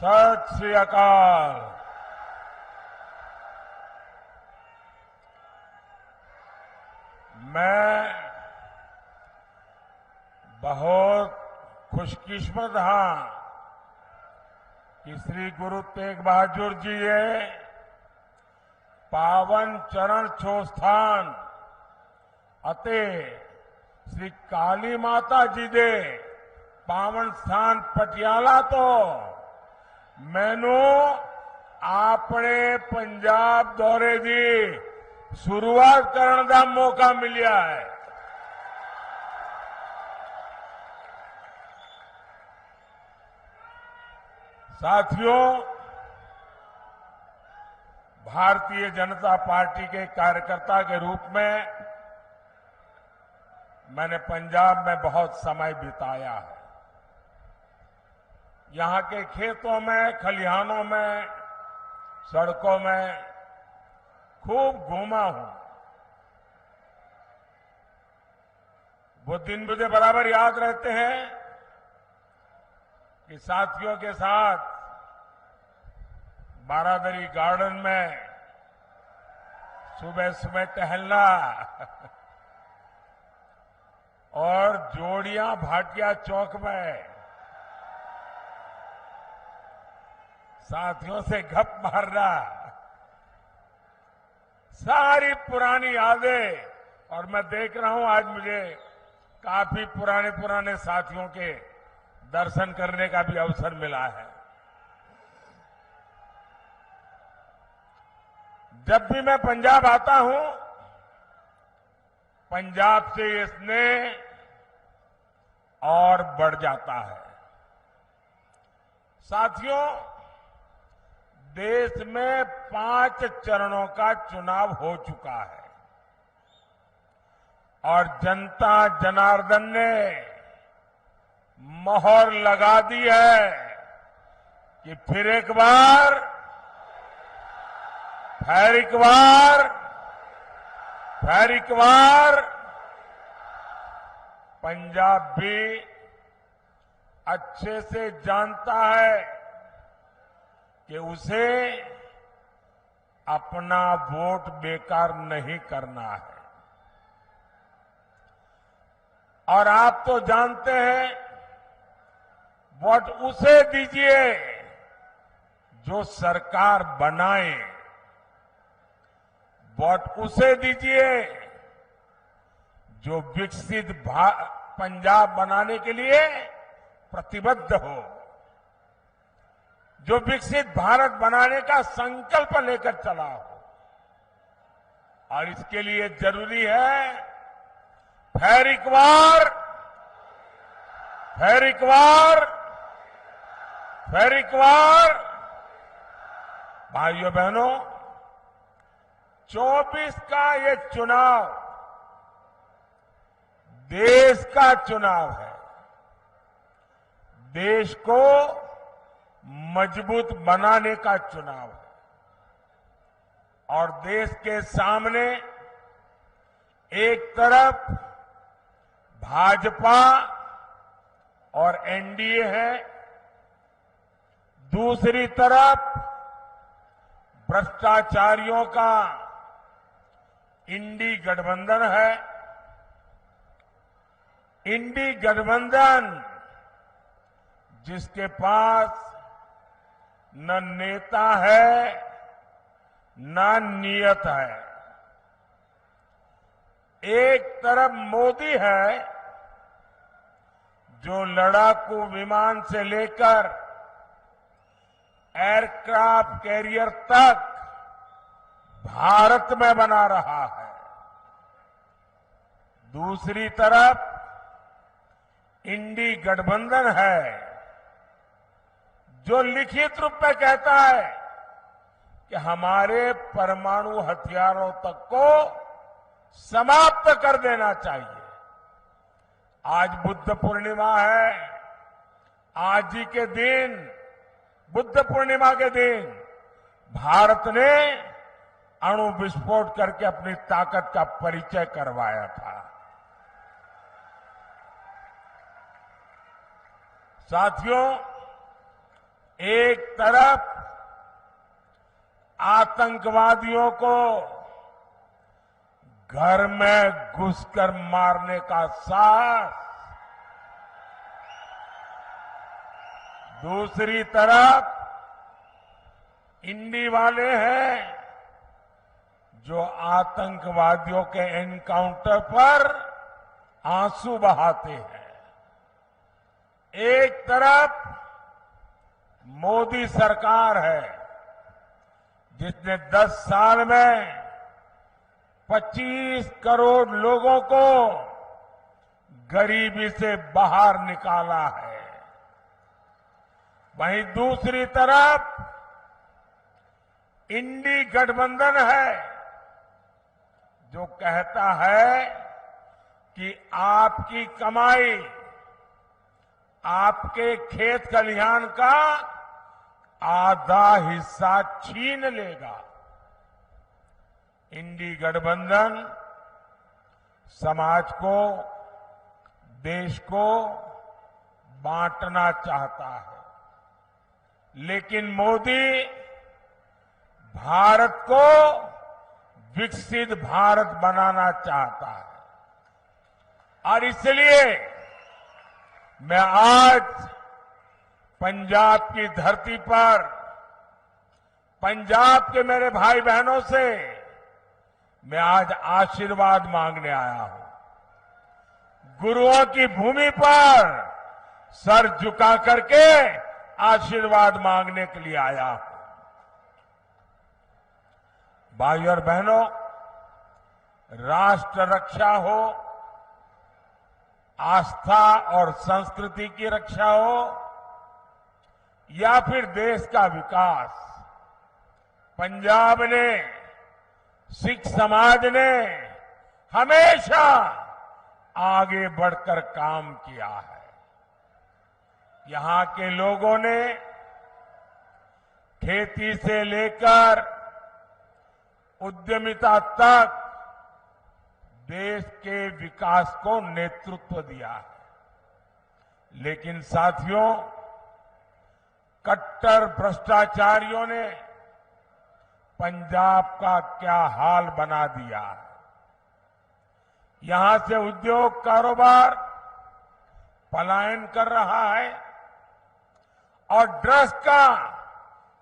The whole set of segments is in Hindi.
सत श्री अकाल। मैं बहुत खुशकिस्मत हाँ कि श्री गुरु तेग बहादुर जी ये पावन चरण छो स्थान ਅਤੇ श्री काली माता जी दे पावन स्थान पटियाला तो मैनू अपने पंजाब दौरे की शुरुआत करने का मौका मिला है। साथियों, भारतीय जनता पार्टी के कार्यकर्ता के रूप में मैंने पंजाब में बहुत समय बिताया है। यहां के खेतों में, खलिहानों में, सड़कों में खूब घूमा हूं। वो दिन मुझे बराबर याद रहते हैं कि साथियों के साथ बारादरी गार्डन में सुबह सुबह टहलना और जोड़ियां भाटिया चौक में साथियों से गप मारना, सारी पुरानी यादें। और मैं देख रहा हूं आज मुझे काफी पुराने साथियों के दर्शन करने का भी अवसर मिला है। जब भी मैं पंजाब आता हूं, पंजाब से ये स्नेह और बढ़ जाता है। साथियों, देश में 5 चरणों का चुनाव हो चुका है और जनता जनार्दन ने मोहर लगा दी है कि फिर एक बार पंजाब भी अच्छे से जानता है कि उसे अपना वोट बेकार नहीं करना है। और आप तो जानते हैं, वोट उसे दीजिए जो सरकार बनाए, वोट उसे दीजिए जो विकसित पंजाब बनाने के लिए प्रतिबद्ध हो, जो विकसित भारत बनाने का संकल्प लेकर चला हो। और इसके लिए जरूरी है फिर एक बार भाइयों बहनों, 24 का ये चुनाव देश का चुनाव है। देश को मजबूत बनाने का चुनाव है और देश के सामने एक तरफ भाजपा और एनडीए है, दूसरी तरफ भ्रष्टाचारियों का इंडी गठबंधन है। इंडी गठबंधन जिसके पास न नेता है न नियत है। एक तरफ मोदी है जो लड़ाकू विमान से लेकर एयरक्राफ्ट कैरियर तक भारत में बना रहा है। दूसरी तरफ इंडी गठबंधन है जो लिखित रूप में कहता है कि हमारे परमाणु हथियारों तक को समाप्त कर देना चाहिए। आज बुद्ध पूर्णिमा है। आज ही के दिन, बुद्ध पूर्णिमा के दिन, भारत ने अणु विस्फोट करके अपनी ताकत का परिचय करवाया था। साथियों, एक तरफ आतंकवादियों को घर में घुसकर मारने का साहस, दूसरी तरफ इंडी वाले हैं जो आतंकवादियों के एनकाउंटर पर आंसू बहाते हैं। एक तरफ मोदी सरकार है जिसने 10 साल में 25 करोड़ लोगों को गरीबी से बाहर निकाला है। वहीं दूसरी तरफ इंडी गठबंधन है जो कहता है कि आपकी कमाई, आपके खेत खलिहान का आधा हिस्सा छीन लेगा। इंडी गठबंधन समाज को, देश को बांटना चाहता है, लेकिन मोदी भारत को विकसित भारत बनाना चाहता है। और इसलिए मैं आज पंजाब की धरती पर पंजाब के मेरे भाई बहनों से मैं आज आशीर्वाद मांगने आया हूं। गुरुओं की भूमि पर सर झुका करके आशीर्वाद मांगने के लिए आया हूं। भाई और बहनों, राष्ट्र रक्षा हो, आस्था और संस्कृति की रक्षा हो या फिर देश का विकास, पंजाब ने, सिख समाज ने हमेशा आगे बढ़कर काम किया है। यहां के लोगों ने खेती से लेकर उद्यमिता तक देश के विकास को नेतृत्व दिया है। लेकिन साथियों, कट्टर भ्रष्टाचारियों ने पंजाब का क्या हाल बना दिया है। यहां से उद्योग कारोबार पलायन कर रहा है और ड्रग्स का,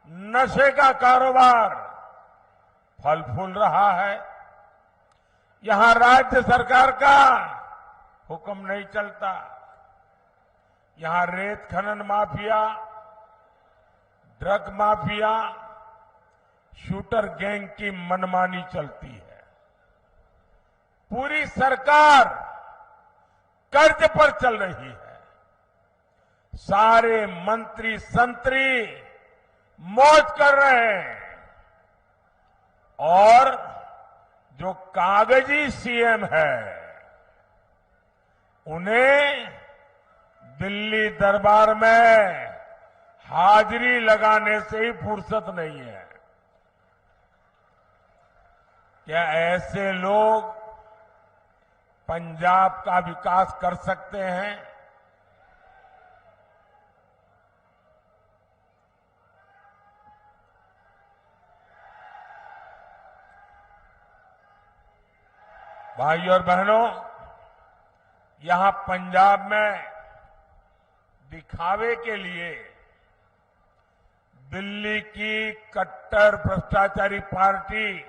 नशे का कारोबार फल फूल रहा है। यहां राज्य सरकार का हुक्म नहीं चलता। यहां रेत खनन mafia, drug mafia, shooter gang की मनमानी चलती है। पूरी सरकार कर्ज पर चल रही है। सारे मंत्री संतरी मौज कर रहे हैं और जो कागजी सीएम है उन्हें दिल्ली दरबार में हाजिरी लगाने से ही फुर्सत नहीं है। क्या ऐसे लोग पंजाब का विकास कर सकते हैं? भाइयों और बहनों, यहां पंजाब में दिखावे के लिए दिल्ली की कट्टर भ्रष्टाचारी पार्टी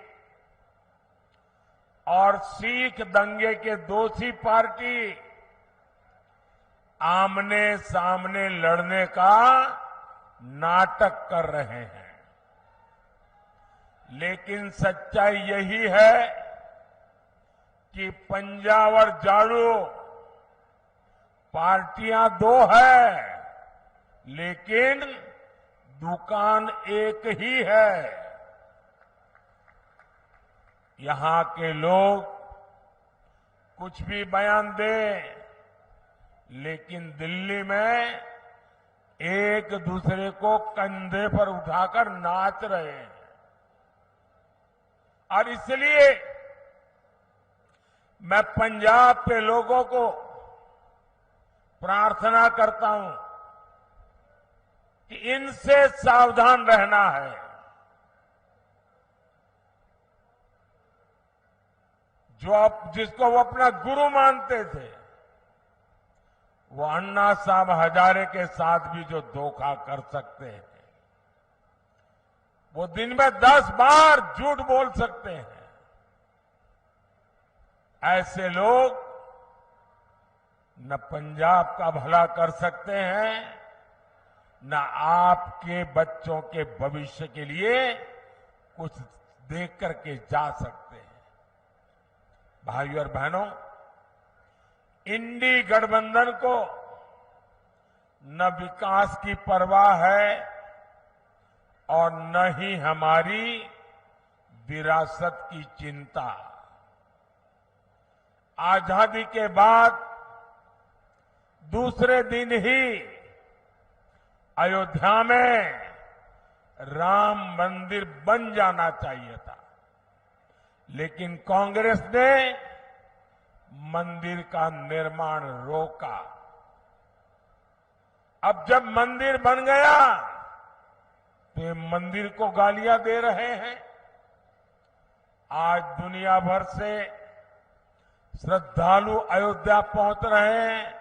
और सिख दंगे के दोषी पार्टी आमने सामने लड़ने का नाटक कर रहे हैं। लेकिन सच्चाई यही है कि पंजाब और झाड़ू पार्टियां दो है, लेकिन दुकान एक ही है। यहां के लोग कुछ भी बयान दें, लेकिन दिल्ली में एक दूसरे को कंधे पर उठाकर नाच रहे हैं। और इसलिए मैं पंजाब के लोगों को प्रार्थना करता हूं कि इनसे सावधान रहना है। जिसको वो अपना गुरु मानते थे, वो अन्ना साहब हजारे के साथ भी जो धोखा कर सकते हैं, वो दिन में 10 बार झूठ बोल सकते हैं। ऐसे लोग न पंजाब का भला कर सकते हैं, न आपके बच्चों के भविष्य के लिए कुछ देख करके जा सकते हैं। भाइयों और बहनों, इंडी गठबंधन को न विकास की परवाह है और न ही हमारी विरासत की चिंता। आजादी के बाद दूसरे दिन ही अयोध्या में राम मंदिर बन जाना चाहिए था, लेकिन कांग्रेस ने मंदिर का निर्माण रोका। अब जब मंदिर बन गया तो ये मंदिर को गालियां दे रहे हैं। आज दुनिया भर से श्रद्धालु अयोध्या पहुंच रहे हैं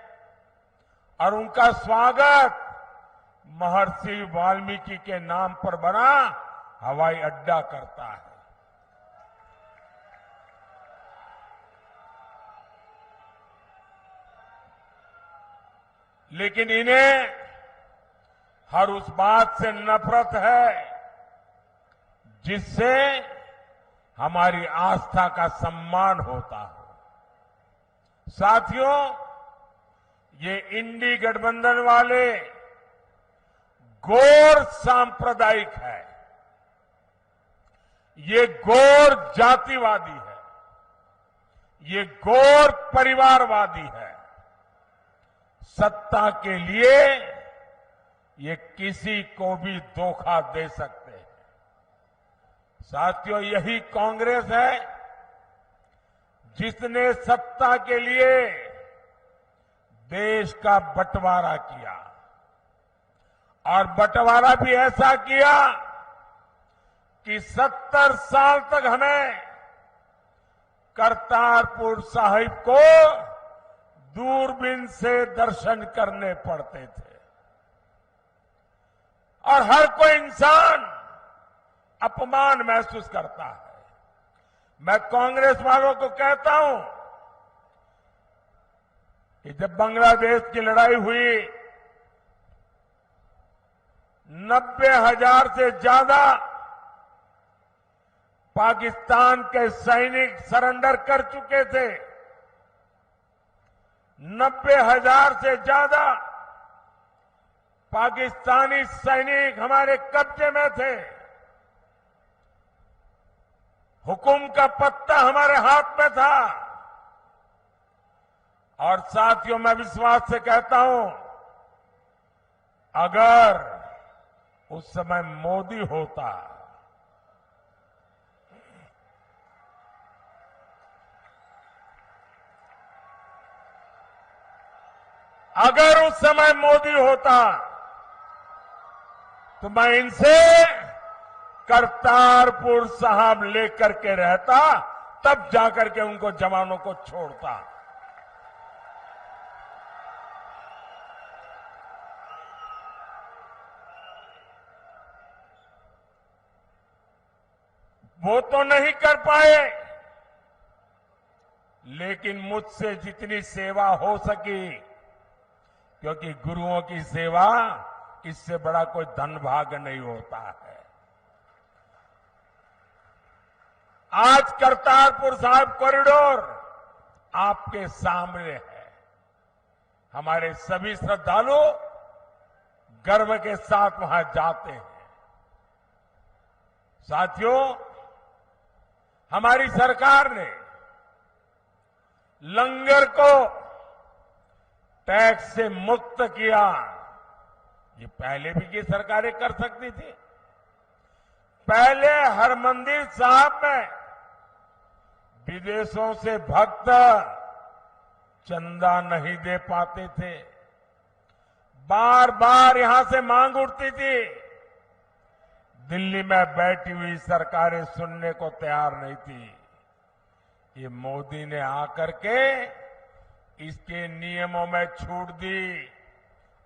और उनका स्वागत महर्षि वाल्मीकि के नाम पर बना हवाई अड्डा करता है। लेकिन इन्हें हर उस बात से नफरत है जिससे हमारी आस्था का सम्मान होता हो। साथियों, ये इंडी गठबंधन वाले घोर सांप्रदायिक है, ये घोर जातिवादी है, ये घोर परिवारवादी है। सत्ता के लिए ये किसी को भी धोखा दे सकते हैं। साथियों, यही कांग्रेस है जिसने सत्ता के लिए देश का बंटवारा किया और बंटवारा भी ऐसा किया कि 70 साल तक हमें करतारपुर साहिब को दूरबीन से दर्शन करने पड़ते थे और हर कोई इंसान अपमान महसूस करता है। मैं कांग्रेस वालों को कहता हूं कि जब बांग्लादेश की लड़ाई हुई 90,000 से ज्यादा पाकिस्तान के सैनिक सरेंडर कर चुके थे। 90,000 से ज्यादा पाकिस्तानी सैनिक हमारे कब्जे में थे। हुकुम का पत्ता हमारे हाथ में था। और साथियों, मैं विश्वास से कहता हूं, अगर उस समय मोदी होता, अगर उस समय मोदी होता तो मैं इनसे करतारपुर साहब लेकर के रहता, तब जाकर के उनको जवानों को छोड़ता। वो तो नहीं कर पाए, लेकिन मुझसे जितनी सेवा हो सकी, क्योंकि गुरुओं की सेवा इससे बड़ा कोई धन भाग्य नहीं होता है। आज करतारपुर साहिब कॉरिडोर आपके सामने है। हमारे सभी श्रद्धालु गर्व के साथ वहां जाते हैं। साथियों, हमारी सरकार ने लंगर को टैक्स से मुक्त किया। ये पहले भी की सरकारें कर सकती थी। पहले हरमंदिर साहब में विदेशों से भक्त चंदा नहीं दे पाते थे। बार बार यहां से मांग उठती थी। दिल्ली में बैठी हुई सरकारें सुनने को तैयार नहीं थी। ये मोदी ने आकर के इसके नियमों में छूट दी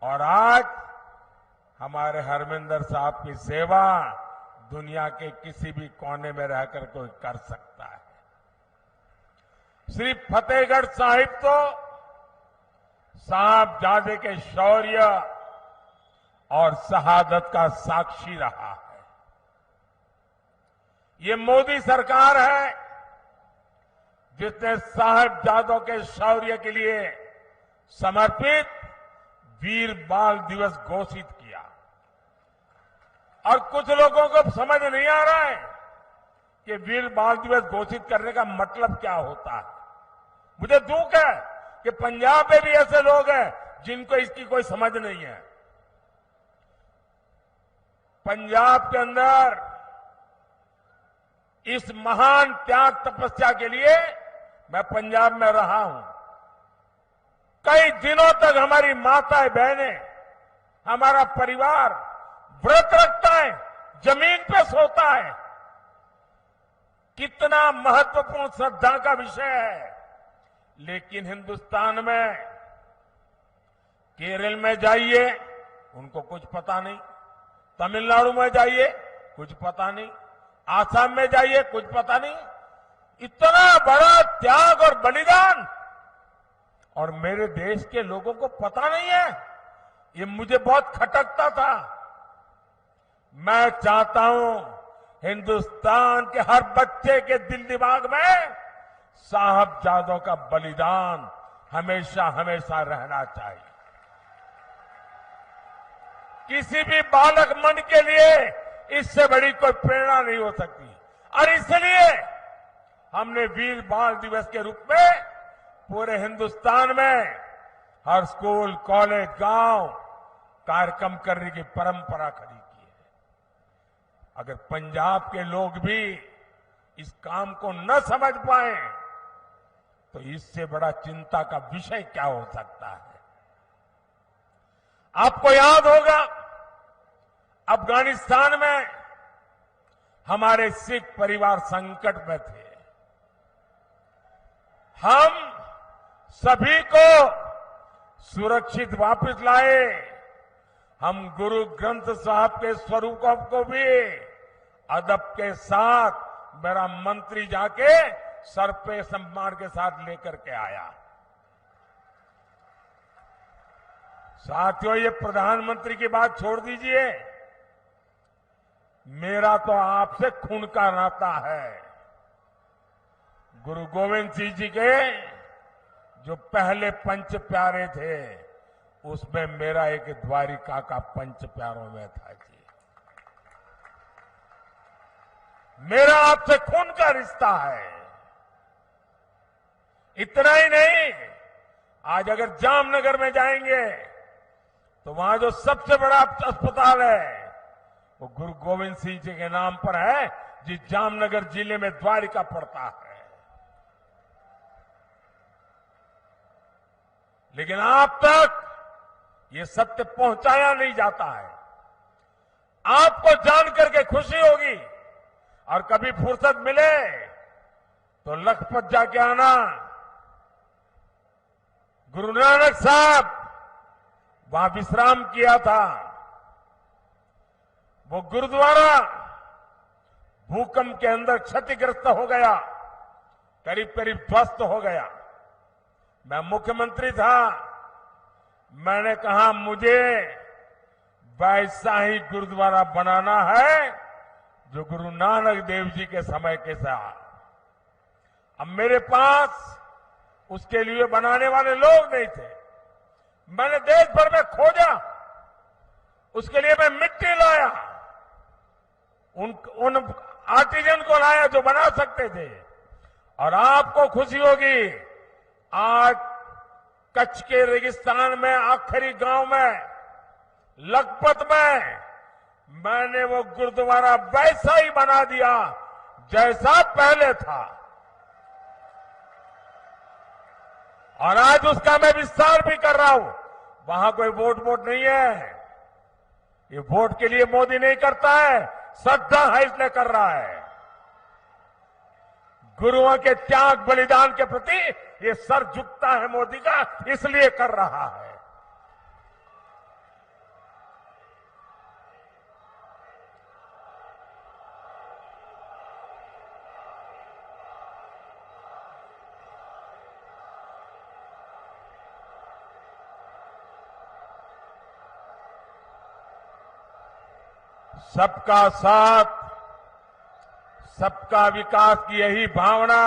और आज हमारे हरमिंदर साहब की सेवा दुनिया के किसी भी कोने में रहकर कोई कर सकता है। श्री फतेहगढ़ साहिब तो साहबजादे के शौर्य और शहादत का साक्षी रहा है। ये मोदी सरकार है जिसने साहबजादों के शौर्य के लिए समर्पित वीर बाल दिवस घोषित किया। और कुछ लोगों को समझ नहीं आ रहा है कि वीर बाल दिवस घोषित करने का मतलब क्या होता है। मुझे दुख है कि पंजाब में भी ऐसे लोग हैं जिनको इसकी कोई समझ नहीं है। पंजाब के अंदर इस महान त्याग तपस्या के लिए मैं पंजाब में रहा हूं। कई दिनों तक हमारी माताएं बहनें, हमारा परिवार व्रत रखता है, जमीन पे सोता है। कितना महत्वपूर्ण श्रद्धा का विषय है। लेकिन हिंदुस्तान में केरल में जाइए, उनको कुछ पता नहीं। तमिलनाडु में जाइए, कुछ पता नहीं। आसाम में जाइए, कुछ पता नहीं। इतना बड़ा त्याग और बलिदान और मेरे देश के लोगों को पता नहीं है। ये मुझे बहुत खटकता था। मैं चाहता हूं हिंदुस्तान के हर बच्चे के दिल दिमाग में साहबजादों का बलिदान हमेशा हमेशा रहना चाहिए। किसी भी बालक मन के लिए इससे बड़ी कोई प्रेरणा नहीं हो सकती। और इसलिए हमने वीर बाल दिवस के रूप में पूरे हिंदुस्तान में हर स्कूल, कॉलेज, गांव कार्यक्रम करने की परंपरा खड़ी की है। अगर पंजाब के लोग भी इस काम को न समझ पाए तो इससे बड़ा चिंता का विषय क्या हो सकता है। आपको याद होगा अफगानिस्तान में हमारे सिख परिवार संकट में थे। हम सभी को सुरक्षित वापस लाए। हम गुरु ग्रंथ साहब के स्वरूपों को भी अदब के साथ मेरा मंत्री जाके सर पे सम्मान के साथ लेकर के आया। साथियों, ये प्रधानमंत्री की बात छोड़ दीजिए, मेरा तो आपसे खून का नाता है। गुरु गोविंद सिंह जी के जो पहले पंच प्यारे थे उसमें मेरा एक द्वारिका का पंच प्यारों में था जी। मेरा आपसे खून का रिश्ता है। इतना ही नहीं, आज अगर जामनगर में जाएंगे तो वहां जो सबसे बड़ा अस्पताल है वो गुरु गोविंद सिंह जी के नाम पर है, जिस जामनगर जिले में द्वारिका पड़ता है। लेकिन आप तक ये सत्य पहुंचाया नहीं जाता है। आपको जानकर के खुशी होगी और कभी फुर्सत मिले तो लखपत जाके आना। गुरु नानक साहब वहां विश्राम किया था। वो गुरुद्वारा भूकंप के अंदर क्षतिग्रस्त हो गया, करीब करीब ध्वस्त हो गया। मैं मुख्यमंत्री था, मैंने कहा मुझे वैसा ही गुरुद्वारा बनाना है जो गुरु नानक देव जी के समय के साथ। अब मेरे पास उसके लिए बनाने वाले लोग नहीं थे। मैंने देश भर में खोजा, उसके लिए मैं मिट्टी लाया, उन आर्टिजन को लाया जो बना सकते थे। और आपको खुशी होगी, आज कच्छ के रेगिस्तान में आखिरी गांव में लखपत में मैंने वो गुरुद्वारा वैसा ही बना दिया जैसा पहले था। और आज उसका मैं विस्तार भी कर रहा हूं। वहां कोई वोट नहीं है। ये वोट के लिए मोदी नहीं करता है, श्रद्धा है इसलिए कर रहा है। गुरुओं के त्याग बलिदान के प्रति ये सर झुकता है मोदी का, इसलिए कर रहा है। सबका साथ, सबका विकास की यही भावना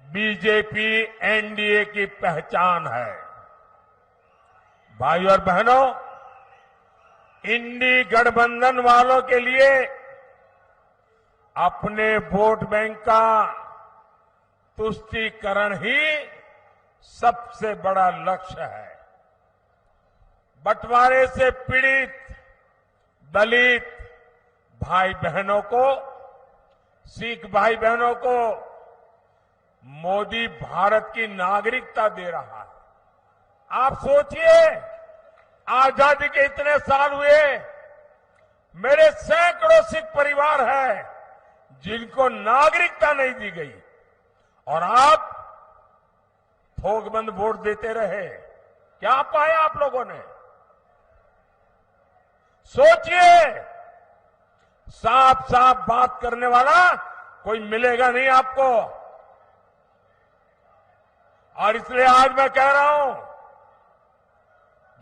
बीजेपी एनडीए की पहचान है। भाइयों और बहनों, इंडी गठबंधन वालों के लिए अपने वोट बैंक का तुष्टीकरण ही सबसे बड़ा लक्ष्य है। बंटवारे से पीड़ित दलित भाई बहनों को, सिख भाई बहनों को मोदी भारत की नागरिकता दे रहा है। आप सोचिए, आजादी के इतने साल हुए, मेरे सैकड़ों सिख परिवार हैं जिनको नागरिकता नहीं दी गई, और आप थोकबंद वोट देते रहे। क्या पाया आप लोगों ने? सोचिए, साफ साफ बात करने वाला कोई मिलेगा नहीं आपको। और इसलिए आज मैं कह रहा हूं,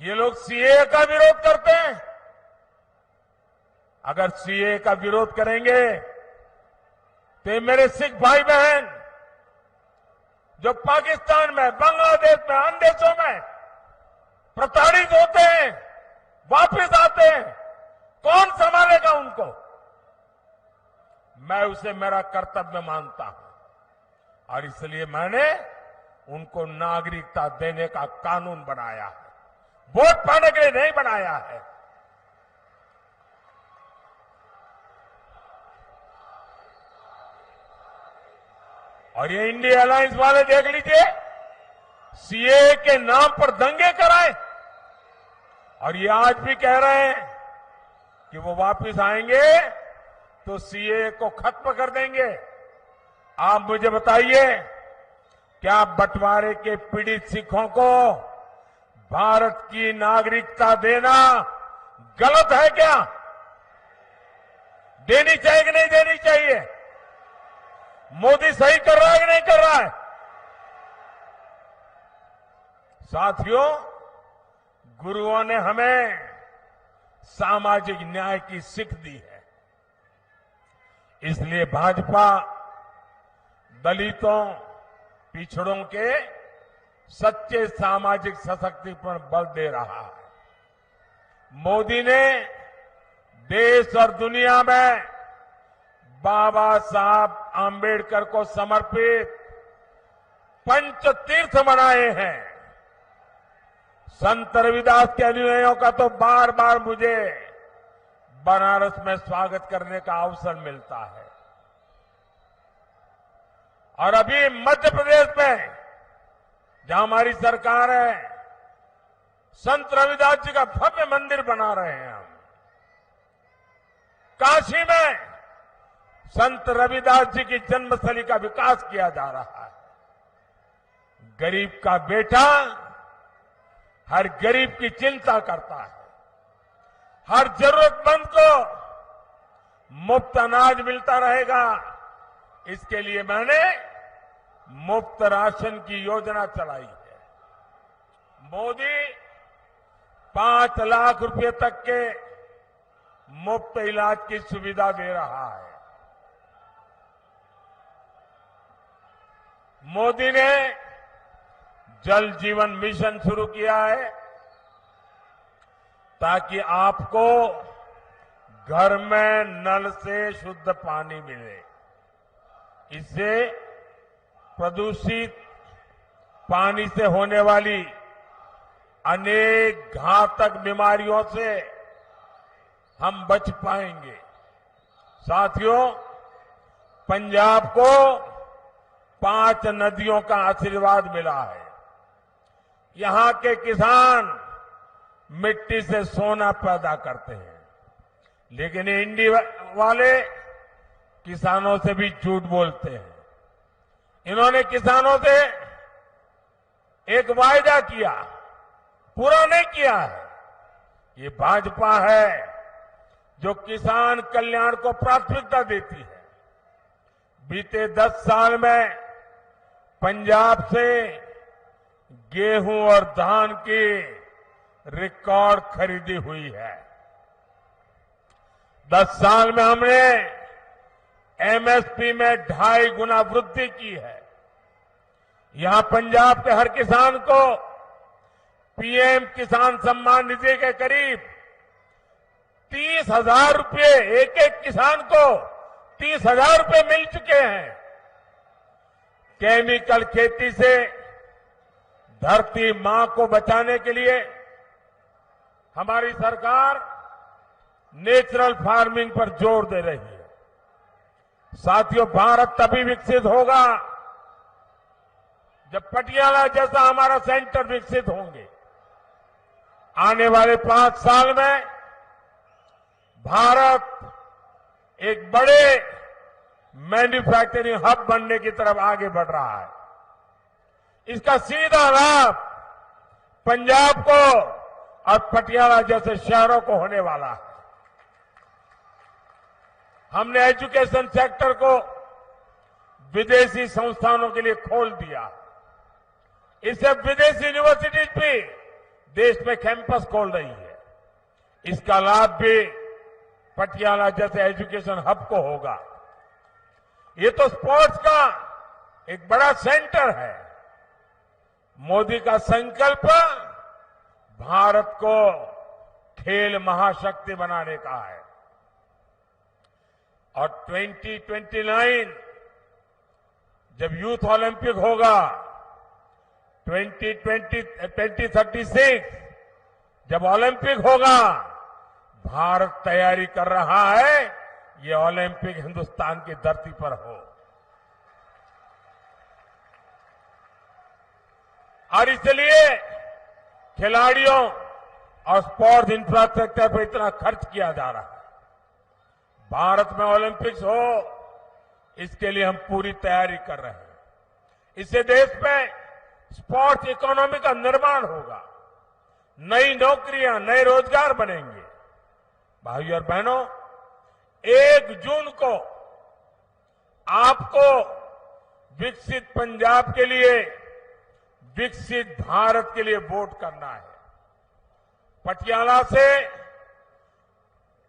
ये लोग सीए का विरोध करते हैं। अगर सीए का विरोध करेंगे तो मेरे सिख भाई बहन जो पाकिस्तान में, बांग्लादेश में, अन्य देशों में प्रताड़ित होते हैं, वापस आते हैं, कौन संभालेगा उनको? मैं उसे मेरा कर्तव्य मानता हूं और इसलिए मैंने उनको नागरिकता देने का कानून बनाया है। वोट पाने के लिए नहीं बनाया है। और ये इंडिया अलायंस वाले देख लीजिए, सीए के नाम पर दंगे कराए और ये आज भी कह रहे हैं कि वो वापस आएंगे तो सीए को खत्म कर देंगे। आप मुझे बताइए, क्या बंटवारे के पीड़ित सिखों को भारत की नागरिकता देना गलत है क्या? देनी चाहिए कि नहीं देनी चाहिए? मोदी सही कर रहा है कि नहीं कर रहा है? साथियों, गुरुओं ने हमें सामाजिक न्याय की सीख दी है। इसलिए भाजपा दलितों, पिछड़ों के सच्चे सामाजिक सशक्तिकरण पर बल दे रहा है। मोदी ने देश और दुनिया में बाबा साहब आंबेडकर को समर्पित पंचतीर्थ बनाए हैं। संत रविदास के अनुयायियों का तो बार बार मुझे बनारस में स्वागत करने का अवसर मिलता है। और अभी मध्य प्रदेश में जहां हमारी सरकार है, संत रविदास जी का भव्य मंदिर बना रहे हैं हम। काशी में संत रविदास जी की जन्मस्थली का विकास किया जा रहा है। गरीब का बेटा हर गरीब की चिंता करता है। हर जरूरतमंद को मुफ्त अनाज मिलता रहेगा। इसके लिए मैंने मुफ्त राशन की योजना चलाई है। मोदी 5 लाख रुपए तक के मुफ्त इलाज की सुविधा दे रहा है। मोदी ने जल जीवन मिशन शुरू किया है ताकि आपको घर में नल से शुद्ध पानी मिले। इससे प्रदूषित पानी से होने वाली अनेक घातक बीमारियों से हम बच पाएंगे। साथियों, पंजाब को 5 नदियों का आशीर्वाद मिला है। यहां के किसान मिट्टी से सोना पैदा करते हैं, लेकिन ये इंडिया वाले किसानों से भी झूठ बोलते हैं। इन्होंने किसानों से एक वायदा किया, पूरा नहीं किया है। ये भाजपा है जो किसान कल्याण को प्राथमिकता देती है। बीते 10 साल में पंजाब से गेहूं और धान की रिकॉर्ड खरीदी हुई है। 10 साल में हमने एमएसपी में 2.5 गुना वृद्धि की है। यहां पंजाब के हर किसान को पीएम किसान सम्मान निधि के करीब 30,000 रुपये, एक एक किसान को 30,000 रुपये मिल चुके हैं। केमिकल खेती से धरती मां को बचाने के लिए हमारी सरकार नेचुरल फार्मिंग पर जोर दे रही है। साथियों, भारत तभी विकसित होगा जब पटियाला जैसा हमारा सेंटर विकसित होंगे। आने वाले 5 साल में भारत एक बड़े मैन्युफैक्चरिंग हब बनने की तरफ आगे बढ़ रहा है। इसका सीधा लाभ पंजाब को और पटियाला जैसे शहरों को होने वाला है। हमने एजुकेशन सेक्टर को विदेशी संस्थानों के लिए खोल दिया। इससे विदेशी यूनिवर्सिटीज भी देश में कैंपस खोल रही है। इसका लाभ भी पटियाला जैसे एजुकेशन हब को होगा। ये तो स्पोर्ट्स का एक बड़ा सेंटर है। मोदी का संकल्प भारत को खेल महाशक्ति बनाने का है और 2029 जब यूथ ओलंपिक होगा, 2036 जब ओलंपिक होगा, भारत तैयारी कर रहा है ये ओलंपिक हिंदुस्तान की धरती पर हो। और इसलिए खिलाड़ियों और स्पोर्ट्स इंफ्रास्ट्रक्चर पर इतना खर्च किया जा रहा है। भारत में ओलंपिक्स हो, इसके लिए हम पूरी तैयारी कर रहे हैं। इससे देश में स्पोर्ट्स इकोनॉमी का निर्माण होगा, नई नौकरियां, नए रोजगार बनेंगे। भाइयों और बहनों, 1 जून को आपको विकसित पंजाब के लिए, विकसित भारत के लिए वोट करना है। पटियाला से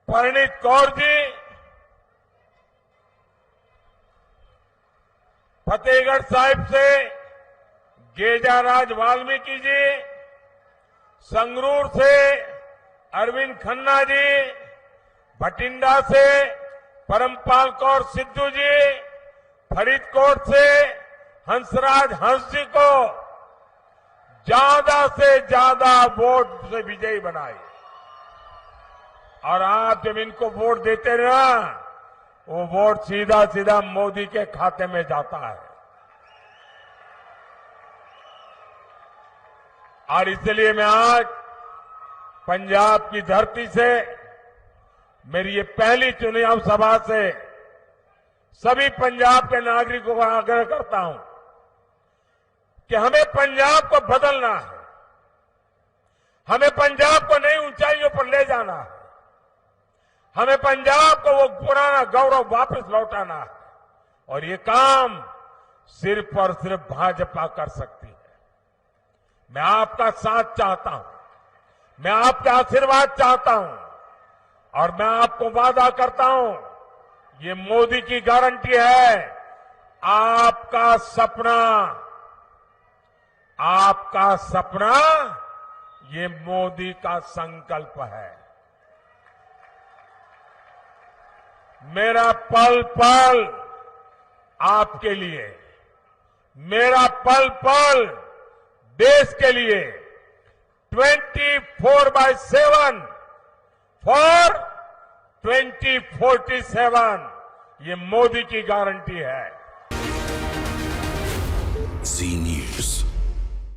परिणीत कौर जी, फतेहगढ़ साहिब से गेजाराज वाल्मीकि जी, संगरूर से अरविंद खन्ना जी, भटिंडा से परमपाल कौर सिद्धू जी, फरीदकोट से हंसराज हंस जी को ज्यादा से ज्यादा वोट से विजयी बनाए। और आप जब इनको वोट देते ना, वो वोट सीधा सीधा मोदी के खाते में जाता है। और इसलिए मैं आज पंजाब की धरती से, मेरी ये पहली चुनाव सभा से सभी पंजाब के नागरिकों को आग्रह करता हूं कि हमें पंजाब को बदलना है। हमें पंजाब को नई ऊंचाइयों पर ले जाना है। हमें पंजाब को वो पुराना गौरव वापस लौटाना है। और ये काम सिर्फ और सिर्फ भाजपा कर सकती है। मैं आपका साथ चाहता हूं, मैं आपका आशीर्वाद चाहता हूं और मैं आपको वादा करता हूं, ये मोदी की गारंटी है। आपका सपना ये मोदी का संकल्प है। मेरा पल पल आपके लिए, मेरा पल पल देश के लिए 24/7 फॉर 2047 ये मोदी की गारंटी है।